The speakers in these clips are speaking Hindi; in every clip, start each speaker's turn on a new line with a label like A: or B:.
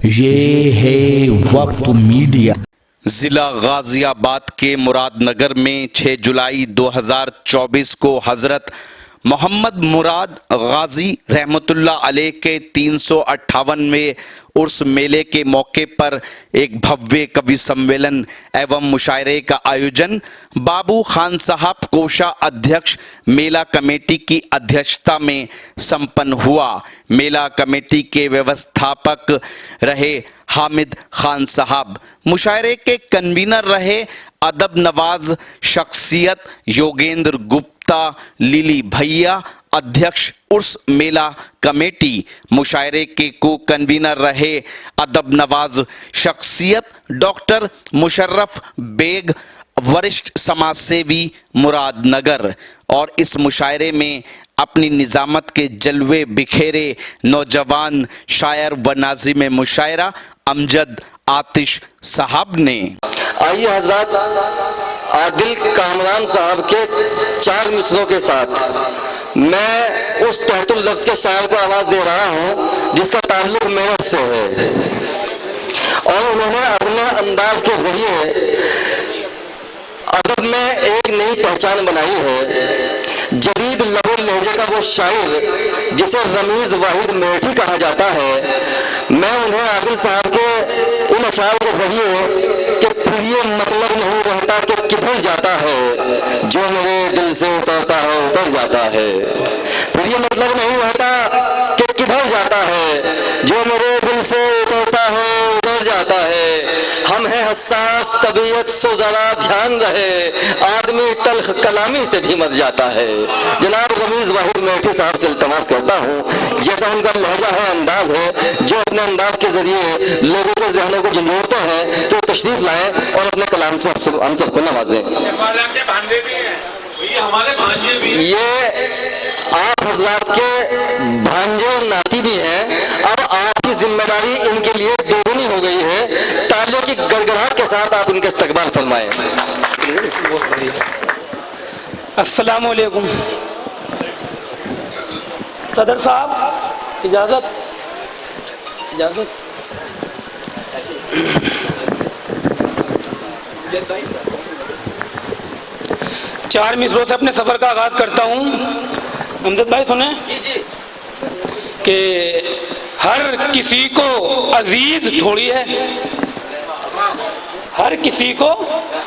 A: ये है वक्त मीडिया।
B: जिला गाजियाबाद के मुरादनगर में 6 जुलाई 2024 को हजरत मोहम्मद मुराद गाजी रहमतुल्लाह अलैह के 358वें उर्स मेले के मौके पर एक भव्य कवि सम्मेलन एवं मुशायरे का आयोजन बाबू खान साहब कोषा अध्यक्ष मेला कमेटी की अध्यक्षता में संपन्न हुआ। मेला कमेटी के व्यवस्थापक रहे हामिद खान साहब, मुशायरे के कन्वीनर रहे अदब नवाज शख्सियत योगेंद्र गुप्ता लिली भैया, अध्यक्ष उर्स मेला कमेटी। मुशायरे के को कन्वीनर रहे अदब नवाज शख्सियत डॉक्टर मुशर्रफ बेग, वरिष्ठ समाजसेवी मुरादनगर। और इस मुशायरे में अपनी निजामत के जलवे बिखेरे नौजवान शायर व नाज़िम मुशायरा अमजद आतिश साहब ने।
C: आइए हजरत आदिल कामरान साहब के 4 मिसरों के साथ मैं उस तहतुल लफ्ज़ के शायर को आवाज दे रहा हूँ जिसका ताल्लुक मेरठ से है और उन्होंने अपने अंदाज के जरिए अदब में एक नई पहचान बनाई है। जदीद लबुल लहजे का वो शायर जिसे रमीज वाहिद मेरठी कहा जाता है, मैं उन्हें आदिल साहब के इन अशार के जरिए कि प्रिय मतलब नहीं रहता कि किधर जाता है, जो मेरे दिल से उतरता है उतर जाता है। प्रिय मतलब नहीं रहता कि किधर जाता है, जो मेरे दिल से उतरता है उतर जाता है। हम हैं हसास तबीयत सो जरा ध्यान रहे, आदमी तल्ख कलामी से भी मर जाता है। जनाब रमीज वाहिद मेरठी साहब से इल्तमास करता हूँ, जैसा उनका लहजा है अंदाज है, जो अपने अंदाज के जरिए लोगों के जहनों को झंझोड़ते हैं, तो तशरीफ लाएं और अपने कलाम से हम सबको नवाजें। ये आप हजरात के भांजे और नाती भी हैं। अब आपकी जिम्मेदारी इनके लिए दोगुनी हो गई है। तालियों की गड़गड़ाहट के साथ आप इनके इस्तकबाल फरमाएं।
D: अस्सलाम वालेकुम। सदर साहब इजाजत। चार मिसरों से अपने सफर का आगाज करता हूँ। अमजद भाई सुने कि हर किसी को अजीज थोड़ी है, हर किसी को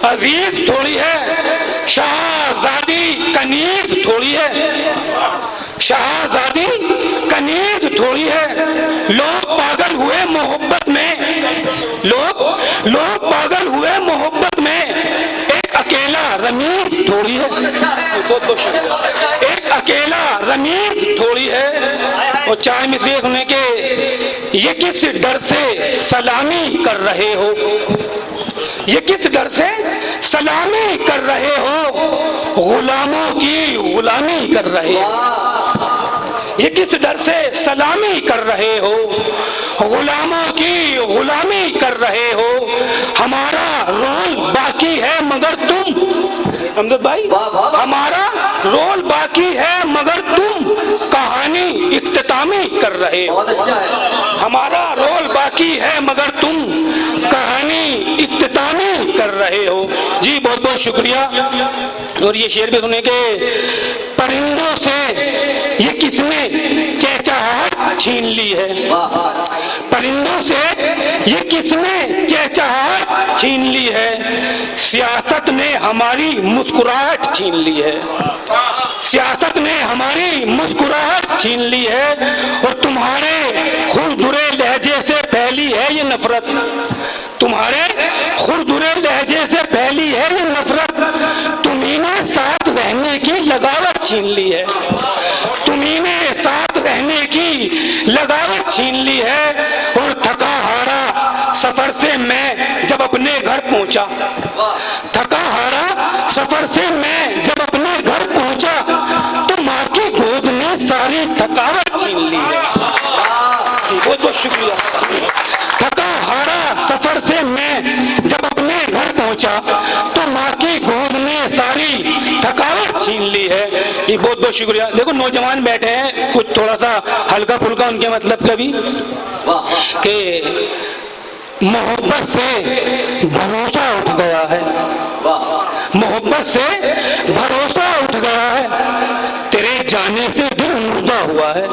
D: अजीज थोड़ी है, शाहजादी कनीज थोड़ी है, शाहजादी कनीज थोड़ी है। लोग पागल हुए मोहब्बत में, लोग पागल हुए मोहब्बत में, एक अकेला रमीज थोड़ी है, एक अकेला रमीज थोड़ी है। और चाहे मिसरे सुने के ये किस डर से सलामी कर रहे हो, ये किस डर से सलामी कर रहे हो, गुलामों की गुलामी कर रहे हो। ये किस डर से सलामी कर रहे हो, गुलामों की गुलामी कर रहे हो। हमारा रोल बाकी है मगर तुम, अमजद भाई हमारा रोल बाकी है मगर तुम कहानी इख्तितामी कर रहे हो। हमारा रोल बाकी है मगर तुम कहानी इख्तितामी कर रहे हो। जी बहुत बहुत शुक्रिया। और ये शेर भी सुने के परिंदों से ये किसने चहचहाहट छीन ली है, परिंदों से ये किसने चहचहाहट छीन ली है। सियासत ने हमारी मुस्कुराहट छीन ली है, सियासत ने हमारी मुस्कुराहट छीन ली है। और तुम्हारे खुरदुरे लहजे से फैली है ये नफरत, तुम्हारे खुरदुरे लहजे से फैली है ये नफरत। तुम्ही ने साथ रहने की लगावट छीन ली है, तुम्ही ने साथ रहने की लगावट छीन ली है। और थका हारा सफर से मैं जब अपने घर पहुंचा, थका हारा सफर से मैं जब अपने घर पहुंचा, तो माँ की गोद ने सारी थकावट छीन ली है। बहुत बहुत शुक्रिया। थका हारा सफर से मैं जब अपने घर पहुंचा, तो माँ की गोद ने सारी थकावट छीन ली है। ये बहुत बहुत शुक्रिया। देखो नौजवान बैठे हैं, कुछ थोड़ा सा हल्का फुल्का उनके मतलब का भी कि मोहब्बत से भरोसा उठ गया है, मोहब्बत से भरोसा उठ गया है, तेरे जाने से दिल मुर्दा हुआ है,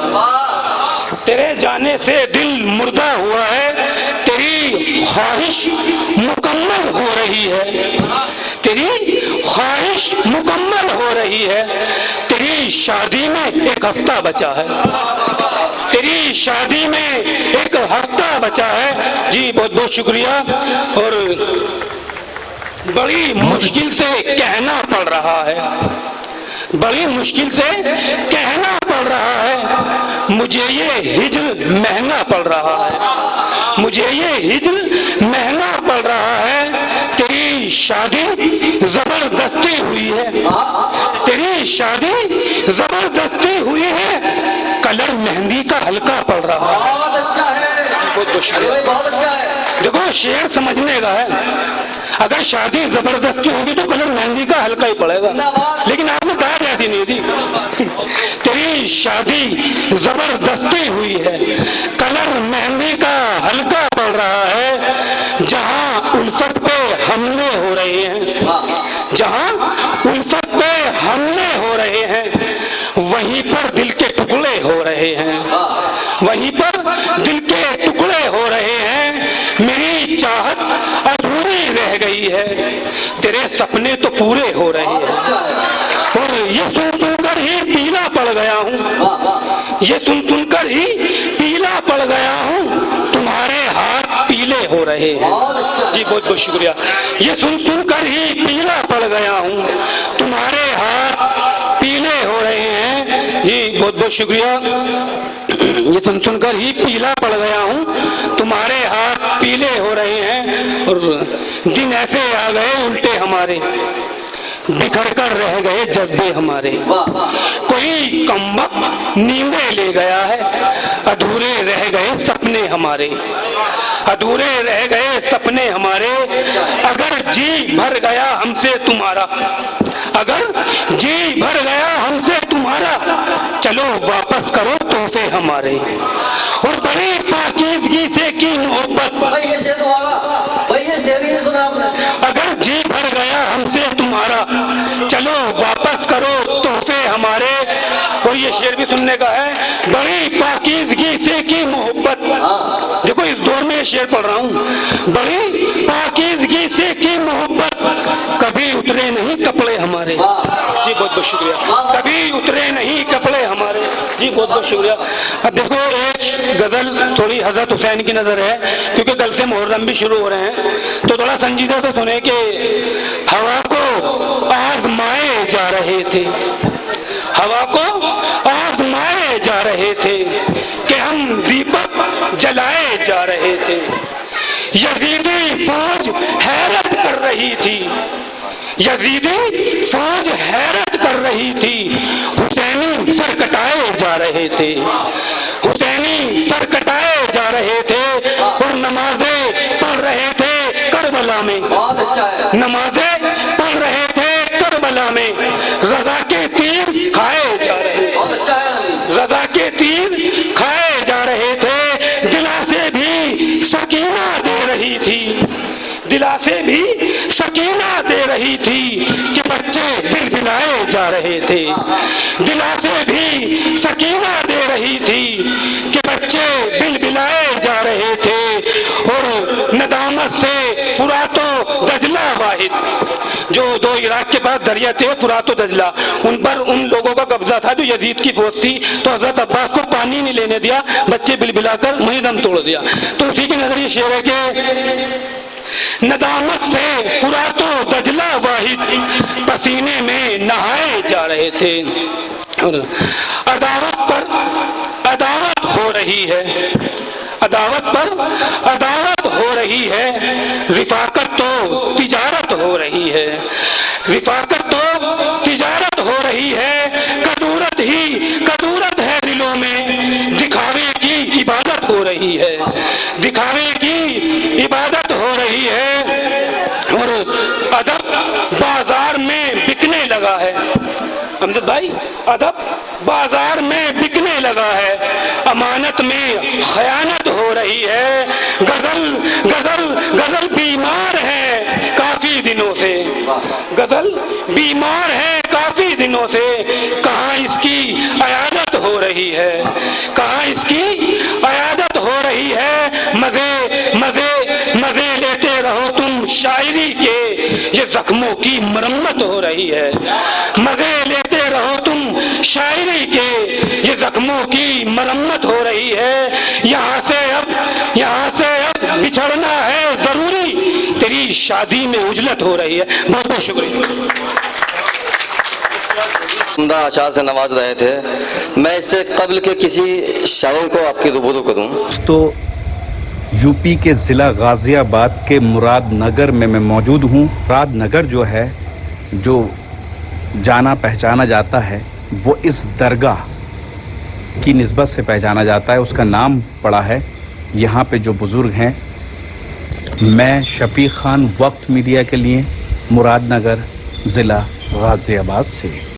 D: तेरे जाने से दिल मुर्दा हुआ है, तेरी ख्वाहिश मुकम्मल हो रही है, तेरी ख्वाहिश मुकम्मल हो रही है, तेरी शादी में एक हफ्ता बचा है, तेरी शादी में एक हफ्ता बचा है। जी बहुत बहुत शुक्रिया। और बड़ी मुश्किल से कहना पड़ रहा है, बड़ी मुश्किल से कहना पड़ रहा है, मुझे ये हिज्र महंगा पड़ रहा है, मुझे ये हिज्र महंगा पड़ रहा है, तेरी शादी जबरदस्ती हुई है, तेरी शादी जबरदस्ती हुई है, कलर मेहंदी का हल्का पड़ रहा है।
C: बहुत अच्छा है, बहुत अच्छा है।
D: देखो शेर समझने का है, अगर शादी जबरदस्ती होगी तो कलर मेहंदी का हल्का ही पड़ेगा, लेकिन आपने दाद ऐसी नहीं दी। तेरी शादी जबरदस्ती हुई है, कलर मेहंदी का हल्का पड़ रहा है, जहां उल्फत पे हमले हो रहे हैं, जहां उल्फत पे हमले हो रहे हैं, वहीं पर दिल के टुकड़े हो रहे हैं, वहीं पर दिल के टुकड़े हो रहे हैं, मेरी चाहत अधूरी रह गई है, तेरे सपने तो पूरे हो रहे हैं। और ये सुन सुनकर ही पीला पड़ गया हूँ, ये सुन सुनकर ही पीला पड़ गया हूँ, तुम्हारे हाथ पीले हो रहे हैं। जी बहुत बहुत शुक्रिया। ये सुन सुनकर ही पीला पड़ गया हूँ, तुम्हारे हाथ पीले हो रहे हैं। जी बहुत बहुत शुक्रिया। ये सुन सुनकर ही पीला पड़ गया हूँ, तुम्हारे हाथ पीले हो रहे हैं। और दिन ऐसे आ गए उल्टे हमारे, बिखर कर रह गए जज्बे हमारे, कोई कमबख्त नींदें ले गया है, अधूरे रह गए सपने हमारे, अधूरे रह गए सपने हमारे। अगर जी भर गया हमसे तुम्हारा, अगर जी भर गया हमसे तुम्हारा, चलो वापस करो तोहफे हमारे। और बड़ी पाकीज़गी से की मोहब्बत,
C: भाई ये शेर दोबारा, भाई ये शेर ही नहीं सुना आपने।
D: अगर जी भर गया हमसे तुम्हारा, चलो वापस करो तोहफे हमारे। और ये शेर भी सुनने का है, बड़ी पाकीज़गी से की मोहब्बत। देखो इस दौर में ये शेर पढ़ रहा हूँ, बड़ी पाकीज़गी से की मोहब्बत, कभी उतरे नहीं कपड़े हमारे। जी बहुत बहुत शुक्रिया। कभी उतरे नहीं कपड़े हमारे। जी बहुत बहुत शुक्रिया। अब देखो एक गजल थोड़ी हजरत हुसैन की नजर है, क्योंकि कल से मुहर्रम भी शुरू हो रहे हैं, तो थोड़ा संजीदा से सुने कि हवा को आजमाए जा रहे थे, हवा को आजमाए जा रहे थे, कि हम दीपक जलाए जा रहे थे। यजीदी फौज हैरत कर रही थी, यजीदी फौज हैरत कर रही थी, हुसैनी सर कटाए जा रहे थे, हुसैनी सर कटाए जा रहे थे। और नमाजें पढ़ रहे थे करबला में,
C: बहुत अच्छा है।
D: नमाजें पढ़ रहे थे करबला में, रज़ा के तीर खाए जा रहे,
C: बहुत अच्छा है।
D: रज़ा के तीर खाए जा रहे थे। दिलासे भी सकीना दे रही थी, दिलासे भी सकीना दे रही थी, कि बच्चे बिलबिलाए जा रहे थे, दिलासे भी सकीना दे रही थी, कि बच्चे बिलबिलाए जा रहे थे। और नदामत से फुरातो दजला वाहिद, जो दो इराक के पास दरिया थे फुरातो दजला, उन पर उन लोगों का कब्जा था जो यजीद की फौज थी, तो हजरत अब्बास को पानी नहीं लेने दिया, बच्चे बिलबिलाकर वहीं दम तोड़ दिया। तो उसी के नजरिए शेर है कि नदामत से फुरातो दजला वाहिद, पसीने में नहाए जा रहे थे। और अदावत पर अदावत हो रही है, अदावत पर अदावत हो रही है, रिफाकत तो तिजारत हो रही है, रिफाकत तो तिजारत हो रही है। कदूरत ही कदूरत है दिलों में, दिखावे की इबादत हो रही है, दिखावे की इबादत हो रही है। और अदब बाजार में बिकने लगा है, अमजद भाई, अदब बाजार में बिकने लगा है, अमानत में खयानत हो रही है, गजल गजल गजल बीमार है काफी दिनों से, गजल बीमार है काफी दिनों से, कहाँ इसकी अयादत हो रही है, कहाँ इसकी अयादत हो रही है, मजे मजे मजे लेते रहो तुम शायरी के, ये जख्मों की मरम्मत हो रही है, मजे लेते रहो तुम शायरी के, ये जख्मों की मरम्मत हो रही है, यहाँ से अब बिछड़ना है जरूरी, तेरी शादी में उजलत हो रही है। बहुत बहुत शुक्रिया।
C: उम्दा अशार से नवाज रहे थे, मैं इससे कबल के किसी शायर को आपके रूबरू करूं।
A: तो यूपी के ज़िला गाज़ियाबाद के मुरादनगर में मैं मौजूद हूँ। मुरादनगर जो है, जो जाना पहचाना जाता है, वो इस दरगाह की निस्बत से पहचाना जाता है, उसका नाम पड़ा है। यहाँ पे जो बुज़ुर्ग हैं, मैं शफीक खान, वक्त मीडिया के लिए, मुरादनगर ज़िला गाज़ियाबाद से।